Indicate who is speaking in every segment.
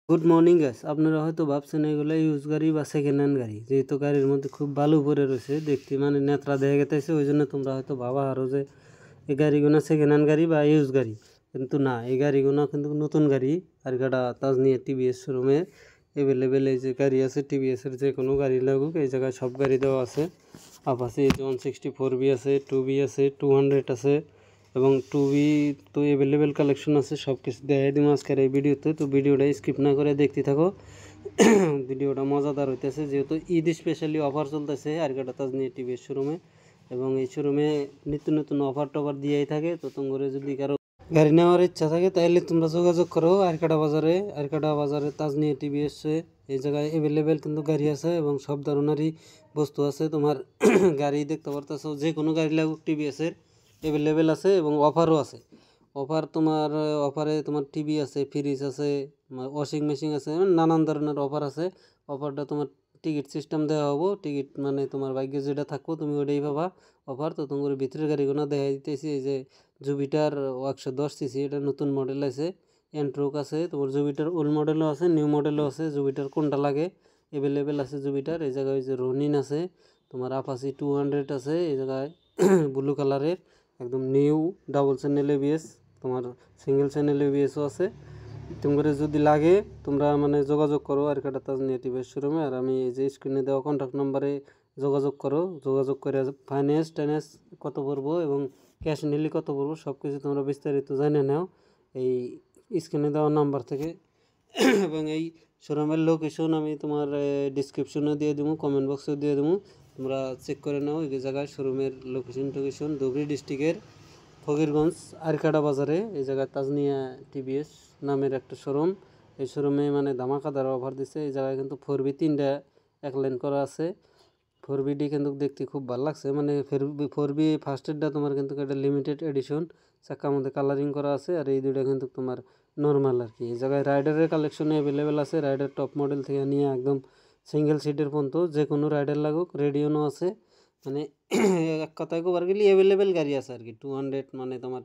Speaker 1: Good morning guys, আপনারা হয়তো ভাবছেন এগুলো ইউজ গাড়ি বা সেকেন্ড হ্যান্ড গাড়ি, যেহেতু গাড়ির মধ্যে খুব বালু পরে রয়েছে দেখতে মানে নেত্রা দেখা গেতেছে, ওই জন্য তোমরা হয়তো ভাবা আরও যে এই গাড়িগুলো সেকেন্ড হ্যান্ড গাড়ি বা ইউজ গাড়ি, কিন্তু না, এই গাড়িগুলো কিন্তু নতুন গাড়ি। আর গাড়া তাজনিয়া টিভিএস শোরুমে অ্যাভেলেবেল এই যে গাড়ি আছে, টিভিএসের যে কোনো গাড়ি লাগুক এই জায়গায় সব গাড়ি দেওয়া আছে। আপাসি 164B আছে, 2B আছে, 200 আছে এবং 2B তো অ্যাভেলেবেল কালেকশন আছে। সব কিছু দেখাই দিব আজকের এই ভিডিওতে, তো ভিডিওটা স্কিপ না করে দেখতে থাকো। ভিডিওটা মজাদার হইতেছে, যেহেতু ঈদ স্পেশালি অফার চলতেছে আরগাটা তাজনিয়া টিভিএস শোরুমে, এবং এই শোরুমে নিত্য নতুন অফার টফার দিয়েই থাকে। তো তোমরা যদি কারো গাড়ি নেওয়ার ইচ্ছা থাকে তাহলে তোমরা যোগাযোগ করো আরকাটা বাজারে তাজনিয়া টিভিএসে। এই জায়গায় অ্যাভেলেবেল কিন্তু গাড়ি আছে এবং সব ধরনেরই বস্তু আছে। তোমার গাড়ি দেখতে পারতেছো, যে কোনো গাড়ি লাগুক টিভিএসের অ্যাভেলেবেল আছে এবং অফারও আছে। অফারে তোমার টিভি আছে, ফ্রিজ আছে, ওয়াশিং মেশিন আছে, নানান ধরনের অফার আছে। অফারটা তোমার টিকিট সিস্টেম দেওয়া হবো, টিকিট মানে তোমার ভাগ্যে যেটা থাকবো তুমি ওটাই পাবা অফার। তো তোমার ভিতরের গাড়িগুলো দেখা দিতেছি। এই যে জুপিটার 110cc, এটা নতুন মডেল আছে। এন্ট্রোক আছে, তোমার জুপিটার ওল্ড মডেলও আছে, নিউ মডেলও আছে। জুপিটার কোনটা লাগে অ্যাভেলেবেল আছে জুপিটার। এই জায়গায় ওই যে রনিন আছে, তোমার আপাসি 200 আছে এই জায়গায় ব্লু কালারের একদম নিউ ডাবল চ্যানেল এবিএস, তোমার সিঙ্গেল চ্যানেল এবিএসও আছে। তোমরা যদি লাগে তোমরা মানে যোগাযোগ করো আরকাটা তাজনিয়া টিভিএস শোরুমে। আর আমি এই যে স্ক্রিনে দেওয়া কন্ট্যাক্ট নাম্বারে যোগাযোগ করো। যোগাযোগ করে ফাইন্যান্স টাইন্যান্স কত পড়বো এবং ক্যাশ নিলে কত পড়বো সব কিছু তোমরা বিস্তারিত জানে নাও এই স্ক্রিনে দেওয়া নাম্বার থেকে। এবং এই শোরুমের লোকেশন আমি তোমার ডিসক্রিপশনেও দিয়ে দেবো, কমেন্ট বক্সেও দিয়ে দেবো, তোমরা চেক করে নাও। এই জায়গায় শোরুমের লোকেশন ধুবড়ী ডিস্ট্রিক্টের ফকিরগঞ্জ আরকাটা বাজারে এই জায়গায় তাজনিয়া টিভিএস নামের একটা শোরুম। এই শোরুমে মানে ধামাকাদার অফার দিচ্ছে। এই জায়গায় কিন্তু 4B 3টা এক লাইন করা আছে। 4BD কিন্তু দেখতে খুব ভালো লাগছে, মানে 4B ফার্স্টেরটা তোমার কিন্তু একটা লিমিটেড এডিশন, চাকার মধ্যে কালারিং করা আছে। আর এই দুইটা কিন্তু তোমার নর্মাল আর কি। এই জায়গায় রাইডারের কালেকশনে অ্যাভেলেবেল আছে, রাইডার টপ মডেল থেকে নিয়ে একদম সিঙ্গেল সিটের পর্যন্ত যে কোনো রাইডার লাগুক রেডিওনও আছে। মানে এক কথায় কবার গেলে অ্যাভেলেবেল গাড়ি আছে আর কি। 200 মানে তোমার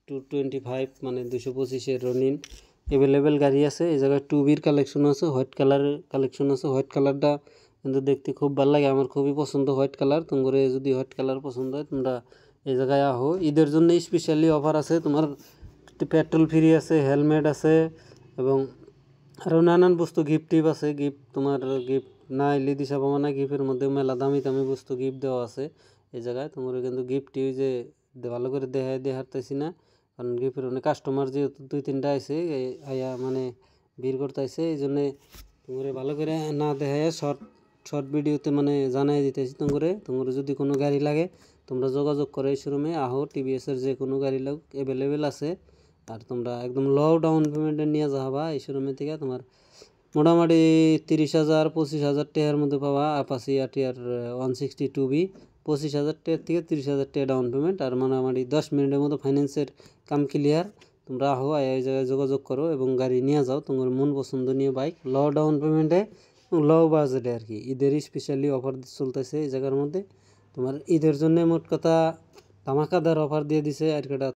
Speaker 1: 225 মানে 225-এর রনিন অ্যাভেলেবেল গাড়ি আছে। এই জায়গায় 2Bর কালেকশন আছে, হোয়াইট কালারের কালেকশন আছে। হোয়াইট কালারটা কিন্তু দেখতে খুব ভালো লাগে, আমার খুবই পছন্দ হোয়াইট কালার। তোমরা যদি হোয়াইট কালার পছন্দ হয় তোমরা এই জায়গায় আহো। ঈদের জন্য স্পেশালি অফার আছে, তোমার পেট্রোল ফ্রি আছে, হেলমেট আছে এবং আরও নানান বস্তু গিফট টিপ আছে। তোমার গিফট না এলে দিশা পাবো না, গিফটের মধ্যে মেলা দামি দামি বস্তু গিফট দেওয়া আছে এই জায়গায়। তোমরা কিন্তু গিফট যে ভালো করে দেখাতেছি না, কারণ গিফটের অনেক কাস্টমার যেহেতু 2-3টা আছে আয়া মানে ভিড় করতে আসে, এই জন্যে তোমরা ভালো করে না দেখায় শর্ট ভিডিওতে মানে জানাই দিতেছি। তোমরা যদি কোনো গাড়ি লাগে তোমরা যোগাযোগ করো এই শোরুমে আহো। টিভিএসের যে কোনো গাড়ি লাগ অ্যাভেলেবেল আছে। আর তোমরা একদম লো ডাউন পেমেন্টে নিয়ে যাবা এই শোরুমে থেকে। তোমার মোটামুটি 30,000 25,000 টাকার মধ্যে পাবা আপাসি আটিয়ার 162B। 25,000 টাকা থেকে 30,000 টাকা ডাউন পেমেন্ট, আর মোটামুটি 10 মিনিটের মতো ফাইন্যান্সের কাম ক্লিয়ার। তোমরা আহো, এই জায়গায় যোগাযোগ করো এবং গাড়ি নিয়ে যাও তোমার মন পছন্দনীয় বাইক লো ডাউন পেমেন্টে, লো বাজেটে আর কি। ঈদের স্পেশালি অফার চলতেছে এই জায়গার মধ্যে। তোমার ঈদের জন্য মোট কথা ধামাকাদার অফার দিয়ে দিছে আর